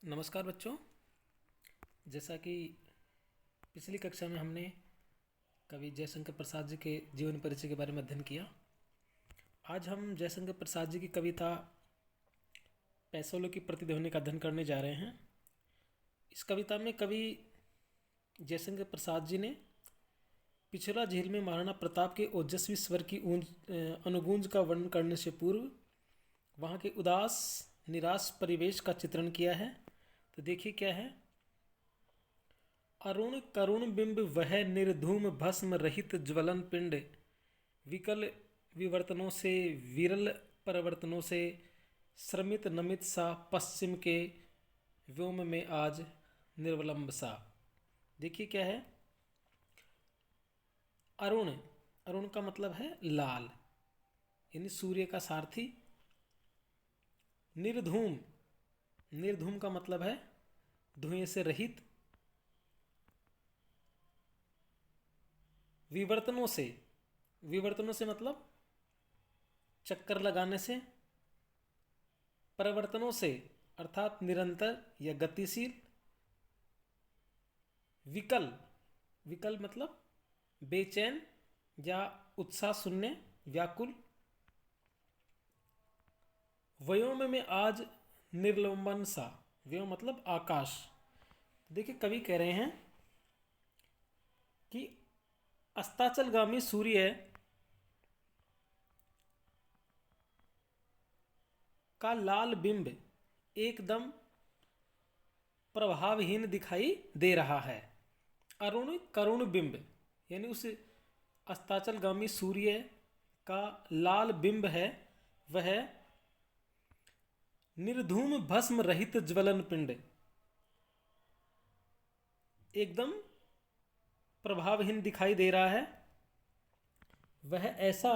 नमस्कार बच्चों। जैसा कि पिछली कक्षा में हमने कवि जयशंकर प्रसाद जी के जीवन परिचय के बारे में अध्ययन किया। आज हम जयशंकर प्रसाद जी की कविता पैसोलो की प्रतिध्वनि का अध्ययन करने जा रहे हैं। इस कविता में कवि जयशंकर प्रसाद जी ने पिछोला झील में महाराणा प्रताप के ओजस्वी स्वर की अनुगूंज का वर्णन करने से पूर्व वहाँ के उदास निराश परिवेश का चित्रण किया है। तो देखिए क्या है। अरुण करुण बिंब वह निर्धूम भस्म रहित ज्वलन पिंड, विकल विवर्तनों से विरल परिवर्तनों से श्रमित नमित सा पश्चिम के व्योम में आज निर्वलंब सा। देखिए क्या है। अरुण, अरुण का मतलब है लाल, यानी सूर्य का सारथी। निर्धूम, निर्धूम का मतलब है धुएं से रहित। विवर्तनों से, विवर्तनों से मतलब चक्कर लगाने से। परिवर्तनों से अर्थात निरंतर या गतिशील। विकल, विकल मतलब बेचैन या उत्साह शून्य, व्याकुल। व्योम में आज निर्लंबन सा, व्योम मतलब आकाश। देखिए कवि कह रहे हैं कि अस्ताचलगामी सूर्य का लाल बिंब एकदम प्रभावहीन दिखाई दे रहा है। अरुण करुण बिंब यानी उस अस्ताचलगामी सूर्य का लाल बिंब है वह निर्धूम भस्म रहित ज्वलन पिंड, एकदम प्रभावहीन दिखाई दे रहा है। वह ऐसा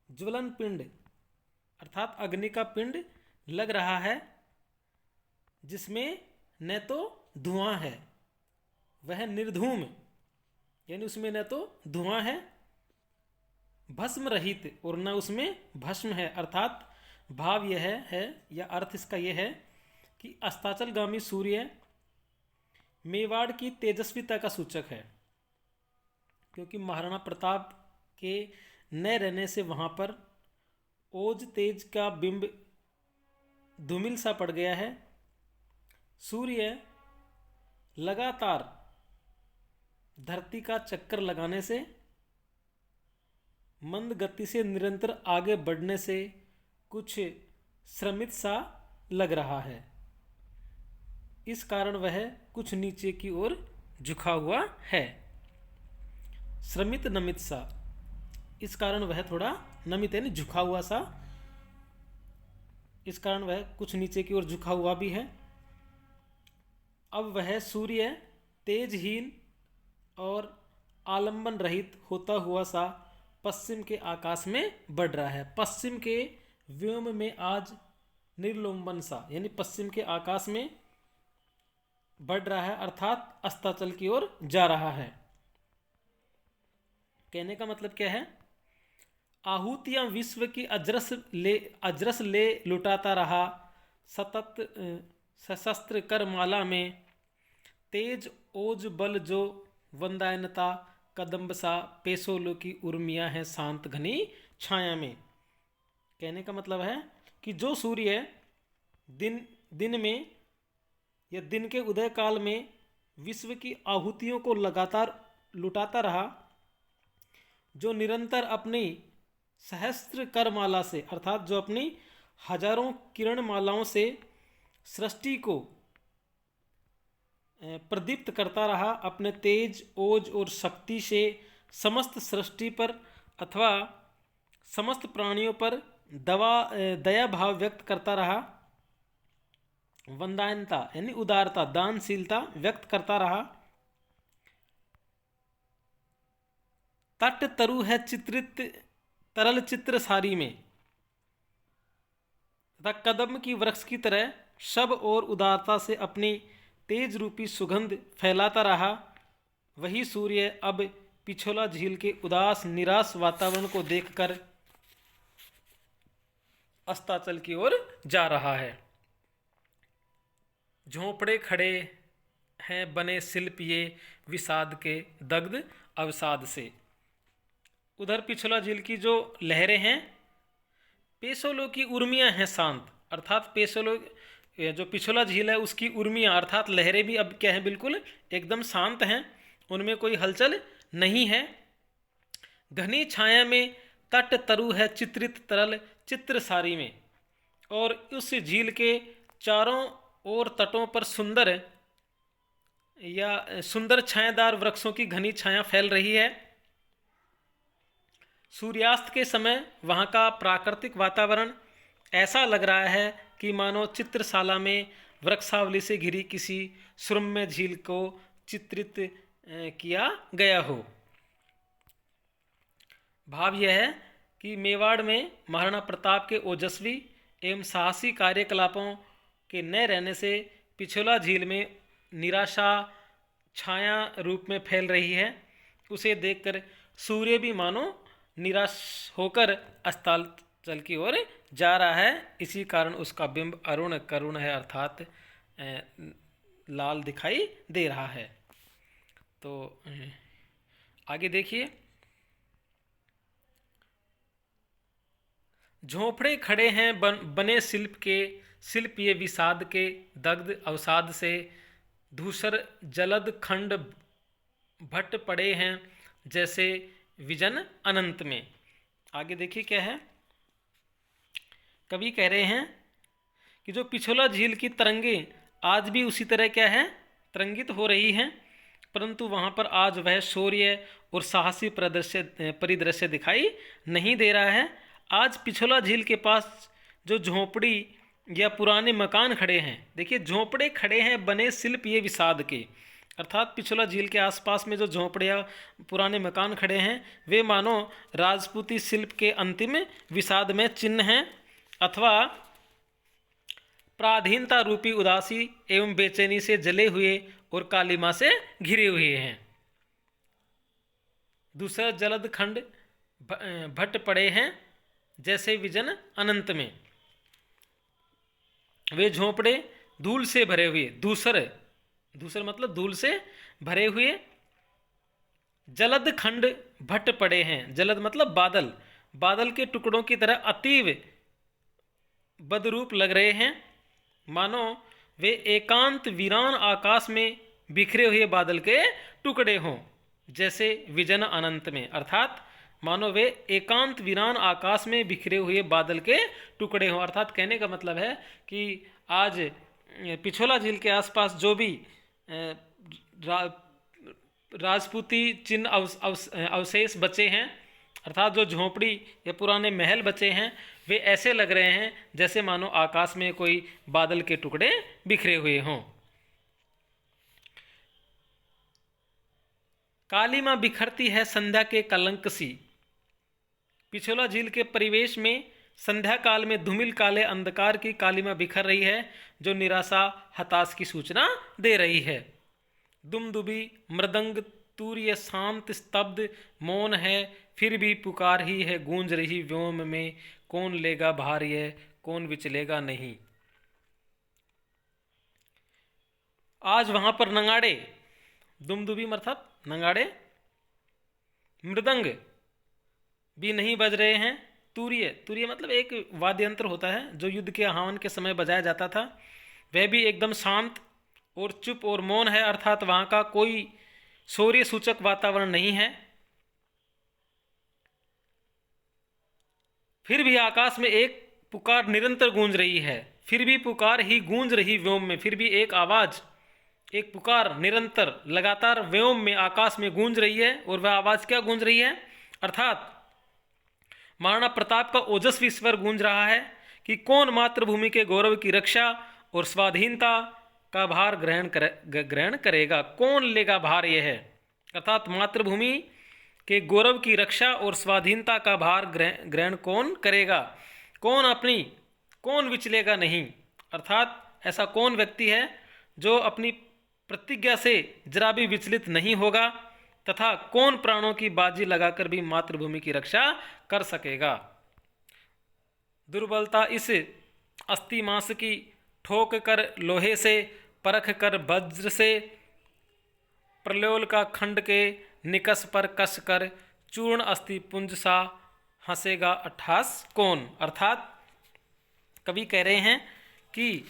ज्वलन पिंड अर्थात अग्नि का पिंड लग रहा है जिसमें न तो धुआं है, वह निर्धूम यानी उसमें न तो धुआं है, भस्म रहित और न उसमें भस्म है। अर्थात भाव यह है या अर्थ इसका यह है कि अस्ताचलगामी सूर्य मेवाड़ की तेजस्विता का सूचक है, क्योंकि महाराणा प्रताप के न रहने से वहाँ पर ओज तेज का बिंब धूमिल सा पड़ गया है। सूर्य लगातार धरती का चक्कर लगाने से, मंद गति से निरंतर आगे बढ़ने से कुछ श्रमित सा लग रहा है। इस कारण वह कुछ नीचे की ओर झुका हुआ है। श्रमित नमित सा, इस कारण वह थोड़ा नमित यानी झुका हुआ सा, इस कारण वह कुछ नीचे की ओर झुका हुआ भी है। अब वह सूर्य तेजहीन और आलंबन रहित होता हुआ सा पश्चिम के आकाश में बढ़ रहा है। पश्चिम के व्योम में आज निर्लोम्बन सा यानी पश्चिम के आकाश में बढ़ रहा है, अर्थात अस्ताचल की ओर जा रहा है। कहने का मतलब क्या है। आहूतियां विश्व की अजरस ले लुटाता रहा सतत सशस्त्र कर माला में, तेज ओज बल जो वंदायनता कदम्ब सा पेसोलो की उर्मियां हैं शांत घनी छाया में। कहने का मतलब है कि जो सूर्य दिन में या दिन के उदय काल में विश्व की आहुतियों को लगातार लुटाता रहा, जो निरंतर अपनी सहस्त्र करमाला से अर्थात जो अपनी हजारों किरण मालाओं से सृष्टि को प्रदीप्त करता रहा, अपने तेज ओज और शक्ति से समस्त सृष्टि पर अथवा समस्त प्राणियों पर दया भाव व्यक्त करता रहा, वंदायनता यानी उदारता दानशीलता व्यक्त करता रहा। तट तरु है चित्रित तरल चित्र सारी में तथा कदम की वृक्ष की तरह शब और उदारता से अपनी तेज रूपी सुगंध फैलाता रहा। वही सूर्य अब पिछोला झील के उदास निराश वातावरण को देखकर अस्ताचल की ओर जा रहा है। झोंपड़े खड़े हैं बने शिल्प ये विषाद के दग्ध अवसाद से। उधर पिछला झील की जो लहरें हैं, पेसोलो की उर्मियाँ हैं शांत, अर्थात पेसोलो जो पिछला झील है उसकी उर्मियाँ अर्थात लहरें भी अब क्या हैं, बिल्कुल एकदम शांत हैं, उनमें कोई हलचल नहीं है। घनी छाया में तट तरु है चित्रित तरल चित्र सारी में, और उस झील के चारों ओर तटों पर सुंदर छायादार वृक्षों की घनी छाया फैल रही है। सूर्यास्त के समय वहाँ का प्राकृतिक वातावरण ऐसा लग रहा है कि मानो चित्रशाला में वृक्षावली से घिरी किसी सुरम्य झील को चित्रित किया गया हो। भाव यह है कि मेवाड़ में महाराणा प्रताप के ओजस्वी एवं साहसी कार्यकलापों के न रहने से पिछोला झील में निराशा छाया रूप में फैल रही है। उसे देखकर सूर्य भी मानो निराश होकर अस्ताचल की ओर जा रहा है, इसी कारण उसका बिंब अरुण करुण है, अर्थात लाल दिखाई दे रहा है। तो आगे देखिए, झोंपड़े खड़े हैं बने शिल्प ये विषाद के दग्ध अवसाद से, धूसर जलद खंड भट्ट पड़े हैं जैसे विजन अनंत में। आगे देखिए क्या है, कवि कह रहे हैं कि जो पिछोला झील की तरंगें आज भी उसी तरह क्या है, तरंगित हो रही हैं, परंतु वहाँ पर आज वह शौर्य और साहसी परिदृश्य दिखाई नहीं दे रहा है। आज पिछोला झील के पास जो झोंपड़ी या पुराने मकान खड़े हैं, देखिए झोंपड़े खड़े हैं बने शिल्प ये विषाद के, अर्थात पिछोला झील के आसपास में जो झोंपड़े या पुराने मकान खड़े हैं वे मानो राजपूती शिल्प के अंतिम विषाद में चिन्ह हैं, अथवा पराधीनता रूपी उदासी एवं बेचैनी से जले हुए और कालिमा से घिरे हुए हैं। दूसरा जलद खंड भट्ट पड़े हैं जैसे विजन अनंत में। वे झोंपड़े धूल से भरे हुए, दूसर मतलब धूल से भरे हुए जलद खंड भट्ट पड़े हैं। जलद मतलब बादल के टुकड़ों की तरह अतीव बदरूप लग रहे हैं, मानो वे एकांत वीरान आकाश में बिखरे हुए बादल के टुकड़े हों जैसे विजन अनंत में, अर्थात मानो वे एकांत वीरान आकाश में बिखरे हुए बादल के टुकड़े हों। अर्थात कहने का मतलब है कि आज पिछोला झील के आसपास जो भी राजपूती चिन्ह अवशेष बचे हैं, अर्थात जो झोंपड़ी या पुराने महल बचे हैं, वे ऐसे लग रहे हैं जैसे मानो आकाश में कोई बादल के टुकड़े बिखरे हुए हों। कालीमा बिखरती है संध्या के कलंक सी। पिछोला झील के परिवेश में संध्या काल में धूमिल काले अंधकार की कालीमा बिखर रही है, जो निराशा हताश की सूचना दे रही है। दुमदुबी मृदंग तूर्य शांत स्तब्ध मौन है, फिर भी पुकार ही है गूंज रही व्योम में, कौन लेगा भार यह कौन विचलेगा नहीं। आज वहां पर नगाड़े, दुमदुबी अर्थात नगाड़े, मृदंग भी नहीं बज रहे हैं। तूर्य मतलब एक वाद्य यंत्र होता है जो युद्ध के आह्वान के समय बजाया जाता था, वह भी एकदम शांत और चुप और मौन है, अर्थात वहां का कोई शौर्य सूचक वातावरण नहीं है। फिर भी आकाश में एक पुकार निरंतर गूंज रही है, फिर भी पुकार ही गूंज रही व्योम में, फिर भी एक आवाज, एक पुकार निरंतर लगातार व्योम में आकाश में गूंज रही है। और वह आवाज क्या गूंज रही है, अर्थात महाराणा प्रताप का ओजस्वी स्वर गूंज रहा है कि कौन मातृभूमि के गौरव की रक्षा और स्वाधीनता का भार ग्रहण करेगा, कौन लेगा भार यह है, अर्थात मातृभूमि के गौरव की रक्षा और स्वाधीनता का भार ग्रहण कौन करेगा, कौन विचलेगा नहीं, अर्थात ऐसा कौन व्यक्ति है जो अपनी प्रतिज्ञा से जरा भी विचलित नहीं होगा, तथा कौन प्राणों की बाजी लगाकर भी मातृभूमि की रक्षा कर सकेगा। दुर्बलता इस अस्थि मांस की ठोक कर लोहे से परख कर वज्र से, प्रलोल का खंड के निकष पर कस कर, चूर्ण अस्थि पुंज सा हंसेगा अट्ठास कौन। अर्थात कवि कह रहे हैं कि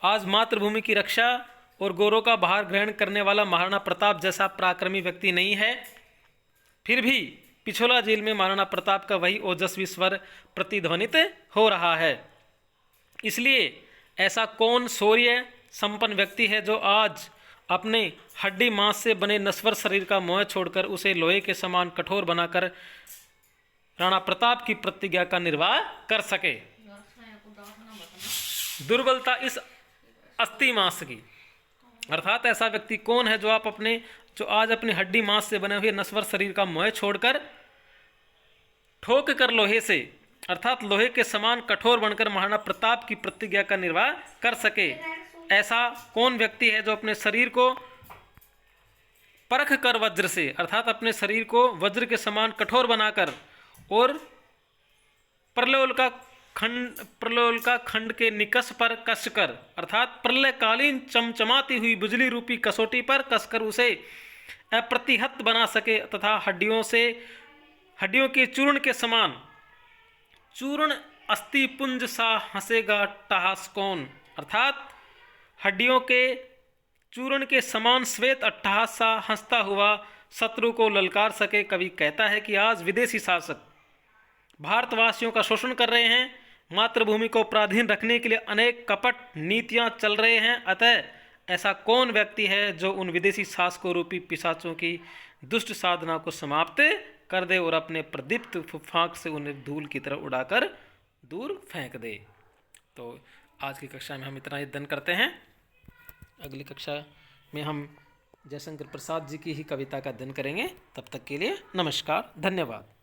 आज मातृभूमि की रक्षा और गौरव का भार ग्रहण करने वाला महाराणा प्रताप जैसा पराक्रमी व्यक्ति नहीं है, फिर भी पिछोला जेल में महाराणा प्रताप का वही ओजस्वी स्वर प्रतिध्वनित हो रहा है। इसलिए ऐसा कौन शौर्य संपन्न व्यक्ति है जो आज अपने हड्डी मांस से बने नश्वर शरीर का मोह छोड़कर उसे लोहे के समान कठोर बनाकर राणा प्रताप की प्रतिज्ञा का निर्वाह कर सके। दुर्बलता इस अस्थि मांस की, अर्थात ऐसा व्यक्ति कौन है जो आज अपनी हड्डी मांस से बने हुए नश्वर शरीर का मोह छोड़कर ठोक कर लोहे से, अर्थात लोहे के समान कठोर बनकर महाराणा प्रताप की प्रतिज्ञा का निर्वाह कर सके। ऐसा कौन व्यक्ति है जो अपने शरीर को परख कर वज्र से, अर्थात अपने शरीर को वज्र के समान कठोर बनाकर और प्रलोल का खंड के निकष पर कसकर, अर्थात प्रलयकालीन चमचमाती हुई बिजली रूपी कसौटी पर कसकर उसे अप्रतिहत बना सके तथा हड्डियों के चूर्ण के समान चूर्ण अस्थि पुंज सा हंसेगा अट्टहास कौन। अर्थात हड्डियों के चूर्ण के समान श्वेत अट्टहास सा हंसता हुआ शत्रु को ललकार सके। कवि कहता है कि आज विदेशी शासक भारतवासियों का शोषण कर रहे हैं, मातृभूमि को पराधीन रखने के लिए अनेक कपट नीतियां चल रहे हैं। अतः ऐसा कौन व्यक्ति है जो उन विदेशी शासकों रूपी पिशाचों की दुष्ट साधना को समाप्त कर दे और अपने प्रदीप्त फांक से उन्हें धूल की तरह उड़ाकर दूर फेंक दे। तो आज की कक्षा में हम इतना ही अध्ययन करते हैं। अगली कक्षा में हम जयशंकर प्रसाद जी की ही कविता का अध्ययन करेंगे। तब तक के लिए नमस्कार, धन्यवाद।